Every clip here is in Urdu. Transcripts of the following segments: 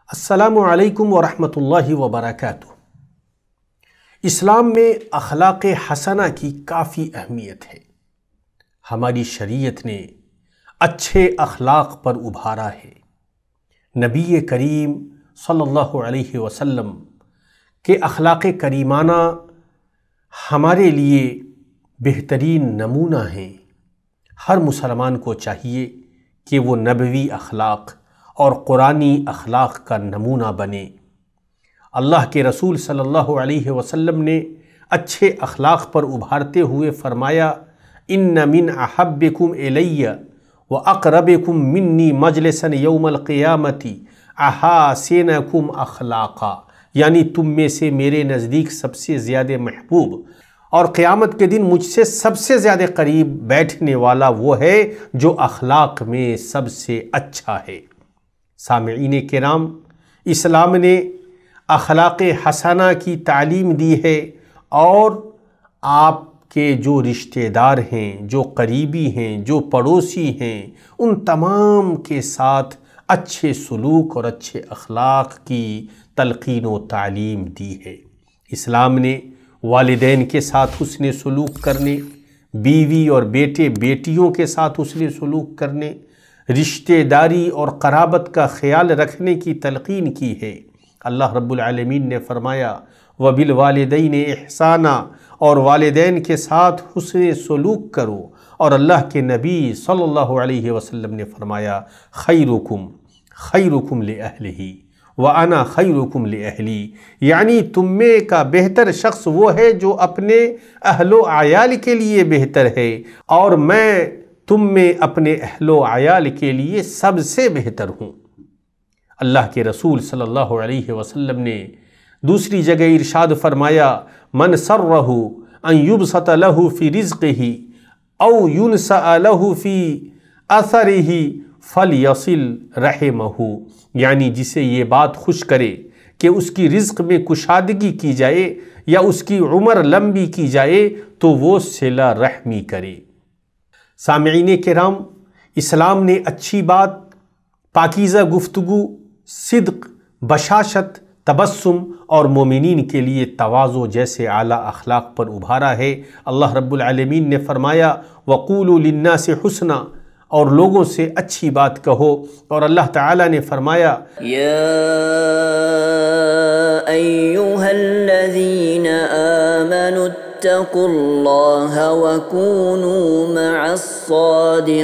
السلام علیکم ورحمۃ اللہ وبرکاتہ۔ اسلام میں اخلاق حسنہ کی کافی اہمیت ہے۔ ہماری شریعت نے اچھے اخلاق پر ابھارا ہے۔ نبی کریم صلی اللہ علیہ وسلم کے اخلاق کریمانہ ہمارے لیے بہترین نمونہ ہیں۔ ہر مسلمان کو چاہیے کہ وہ نبوی اخلاق اور قرآنی اخلاق کا نمونہ بنے۔ اللہ کے رسول صلی اللہ علیہ وسلم نے اچھے اخلاق پر ابھارتے ہوئے فرمایا، ان من احبکم الی واقربکم منی مجلسا یوم القیامت احاسنکم اخلاقا، یعنی تم میں سے میرے نزدیک سب سے زیادہ محبوب اور قیامت کے دن مجھ سے سب سے زیادہ قریب بیٹھنے والا وہ ہے جو اخلاق میں سب سے اچھا ہے۔ سامعین کرام، اسلام نے اخلاق حسنہ کی تعلیم دی ہے اور آپ کے جو رشتہ دار ہیں، جو قریبی ہیں، جو پڑوسی ہیں، ان تمام کے ساتھ اچھے سلوک اور اچھے اخلاق کی تلقین و تعلیم دی ہے۔ اسلام نے والدین کے ساتھ حسن سلوک کرنے، بیوی اور بیٹے بیٹیوں کے ساتھ حسن سلوک کرنے، رشتہ داری اور قرابت کا خیال رکھنے کی تلقین کی ہے۔ اللہ رب العالمین نے فرمایا، وَبِالْوَالِدَيْنِ إِحْسَانًا، اور والدین کے ساتھ حسن سلوک کرو۔ اور اللہ کے نبی صلی اللہ علیہ وسلم نے فرمایا، خیرکم خیرکم لأہلہ وَأَنَا خَيْرُكُمْ لِأَهْلِي، یعنی تم میں کا بہتر شخص وہ ہے جو اپنے اہل و عیال کے لیے بہتر ہے، اور میں تم میں اپنے اہل و عیال کے لیے سب سے بہتر ہوں۔ اللہ کے رسول صلی اللہ علیہ وسلم نے دوسری جگہ ارشاد فرمایا، من سرہ ان یبسط لہ فی رزقہ او ینسأ لہ فی اثرہ فلیصل رحمہ، یعنی جسے یہ بات خوش کرے کہ اس کی رزق میں کشادگی کی جائے یا اس کی عمر لمبی کی جائے تو وہ صلہ رحمی کرے۔ سامعین کرام، اسلام نے اچھی بات، پاکیزہ گفتگو، صدق، بشاشت، تبسم اور مومنین کے لیے تواضع جیسے اعلیٰ اخلاق پر ابھارا ہے۔ اللہ رب العالمین نے فرمایا، وَقُولُوا لِلنَّاسِ حُسْنًا، اور لوگوں سے اچھی بات کہو۔ اور اللہ تعالیٰ نے فرمایا، یا ایہا الذین آمنوا اتقوا اللہ وکونوا مع الصادقین،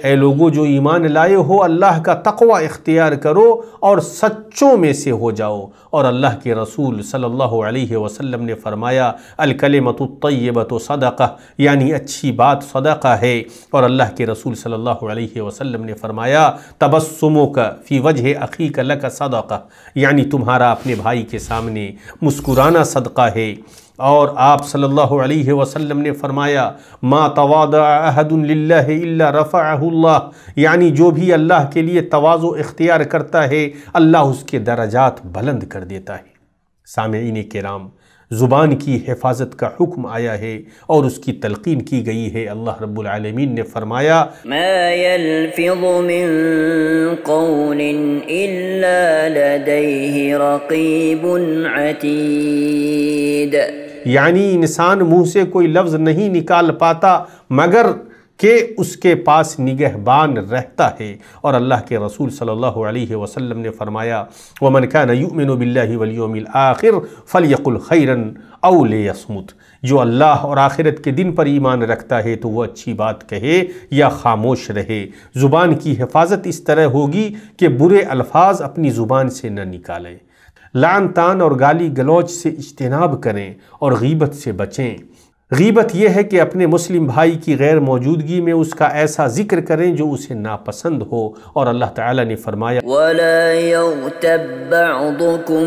اے لوگو جو ایمان لائے ہو، اللہ کا تقوی اختیار کرو اور سچوں میں سے ہو جاؤ۔ اور اللہ کے رسول صلی اللہ علیہ وسلم نے فرمایا، الکلمۃ الطیبۃ صدقہ، یعنی اچھی بات صدقہ ہے۔ اور اللہ کے رسول صلی اللہ علیہ وسلم نے فرمایا، تبسمک فی وجہ اخیک لک صدقہ، یعنی تمہارا اپنے بھائی کے سامنے مسکرانا صدقہ ہے۔ اور آپ صلی اللہ علیہ وسلم نے فرمایا، ما تواضع احد للہ الا رفعہ اللہ، یعنی جو بھی اللہ کے لیے تواضع اختیار کرتا ہے اللہ اس کے درجات بلند کر دیتا ہے۔ سامعین کرام، زبان کی حفاظت کا حکم آیا ہے اور اس کی تلقین کی گئی ہے۔ اللہ رب العالمین نے فرمایا، ما يلفظ من قول الا لديه رقیب عتید، یعنی انسان منہ سے کوئی لفظ نہیں نکال پاتا مگر کہ اس کے پاس نگہبان رہتا ہے۔ اور اللہ کے رسول صلی اللہ علیہ وسلم نے فرمایا، وَمَنْ كَانَ يُؤْمِنُ بِاللَّهِ وَالْيَوْمِ الْآخِرِ فَلْيَقُلْ خَيْرًا أَوْ لِيَصْمُتْ، جو اللہ اور آخرت کے دن پر ایمان رکھتا ہے تو وہ اچھی بات کہے یا خاموش رہے۔ زبان کی حفاظت اس طرح ہوگی کہ برے الفاظ اپنی زبان سے نہ نکالیں، لعن طعن اور گالی گلوچ سے اجتناب کریں اور غیبت سے بچیں۔ غیبت یہ ہے کہ اپنے مسلم بھائی کی غیر موجودگی میں اس کا ایسا ذکر کریں جو اسے ناپسند ہو۔ اور اللہ تعالیٰ نے فرمایا، وَلَا يَغْتَبْ بَعْضُكُمْ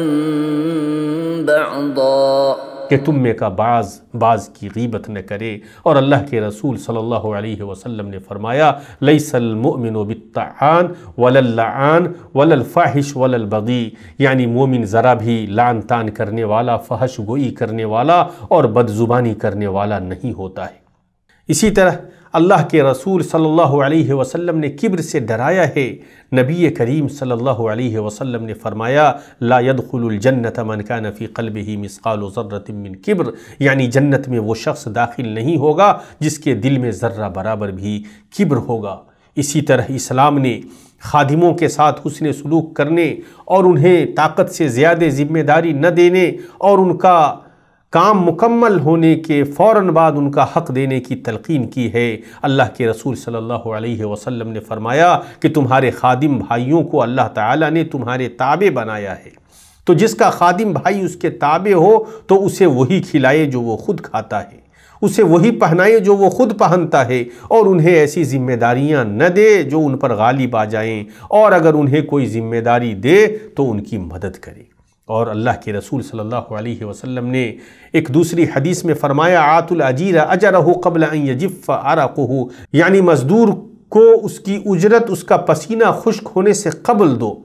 بَعْضًا، کہ تم میں کا بعض کی غیبت نہ کرے۔ اور اللہ کے رسول صلی اللہ علیہ وسلم نے فرمایا، لیس المؤمن بالطعان ولا اللعان ولا الفاحش ولا البغی، یعنی مومن ذرا بھی لعن طعن کرنے والا، فحش گوئی کرنے والا اور بد زبانی کرنے والا نہیں ہوتا ہے۔ اسی طرح اللہ کے رسول صلی اللہ علیہ وسلم نے کبر سے ڈرایا ہے۔ نبی کریم صلی اللہ علیہ وسلم نے فرمایا لا يدخل الجنت من كان في قلبه مثقال ذرة من کبر، یعنی جنت میں وہ شخص داخل نہیں ہوگا جس کے دل میں ذرہ برابر بھی کبر ہوگا۔ اسی طرح اسلام نے خادموں کے ساتھ حسن سلوک کرنے اور انہیں طاقت سے زیادہ ذمہ داری نہ دینے اور ان کا کام مکمل ہونے کے فوراً بعد ان کا حق دینے کی تلقین کی ہے۔ اللہ کے رسول صلی اللہ علیہ وسلم نے فرمایا کہ تمہارے خادم بھائیوں کو اللہ تعالیٰ نے تمہارے تابع بنایا ہے، تو جس کا خادم بھائی اس کے تابع ہو تو اسے وہی کھلائے جو وہ خود کھاتا ہے، اسے وہی پہنائے جو وہ خود پہنتا ہے، اور انہیں ایسی ذمہ داریاں نہ دے جو ان پر غالب آ جائیں، اور اگر انہیں کوئی ذمہ داری دے تو ان کی مدد کرے۔ اور اللہ کے رسول صلی اللہ علیہ وسلم نے ایک دوسری حدیث میں فرمایا آت الاجیر اجرہ قبل ان یجف عرقہ، یعنی مزدور کو اس کی اجرت اس کا پسینہ خشک ہونے سے قبل دو۔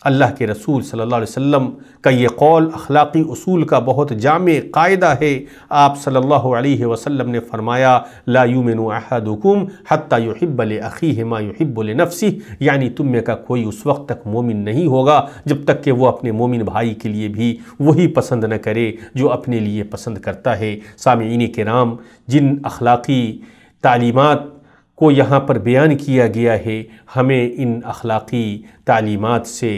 اللہ کے رسول صلی اللہ علیہ وسلم کا یہ قول اخلاقی اصول کا بہت جامع قاعدہ ہے۔ آپ صلی اللہ علیہ وسلم نے فرمایا لا یؤمن احدکم حتی یحب لاخیہ ما یحب لنفسہ، یعنی تم میں کا کوئی اس وقت تک مومن نہیں ہوگا جب تک کہ وہ اپنے مومن بھائی کے لیے بھی وہی پسند نہ کرے جو اپنے لیے پسند کرتا ہے۔ سامعین کرام، جن اخلاقی تعلیمات کو یہاں پر بیان کیا گیا ہے، ہمیں ان اخلاقی تعلیمات سے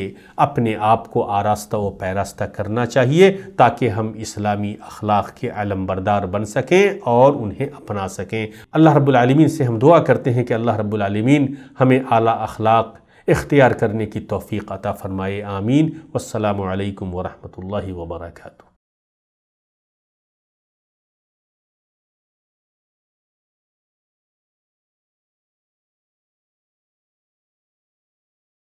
اپنے آپ کو آراستہ و پیراستہ کرنا چاہیے تاکہ ہم اسلامی اخلاق کے علم بردار بن سکیں اور انہیں اپنا سکیں۔ اللہ رب العالمین سے ہم دعا کرتے ہیں کہ اللہ رب العالمین ہمیں اعلیٰ اخلاق اختیار کرنے کی توفیق عطا فرمائے، آمین۔ والسلام علیکم ورحمۃ اللہ وبرکاتہ۔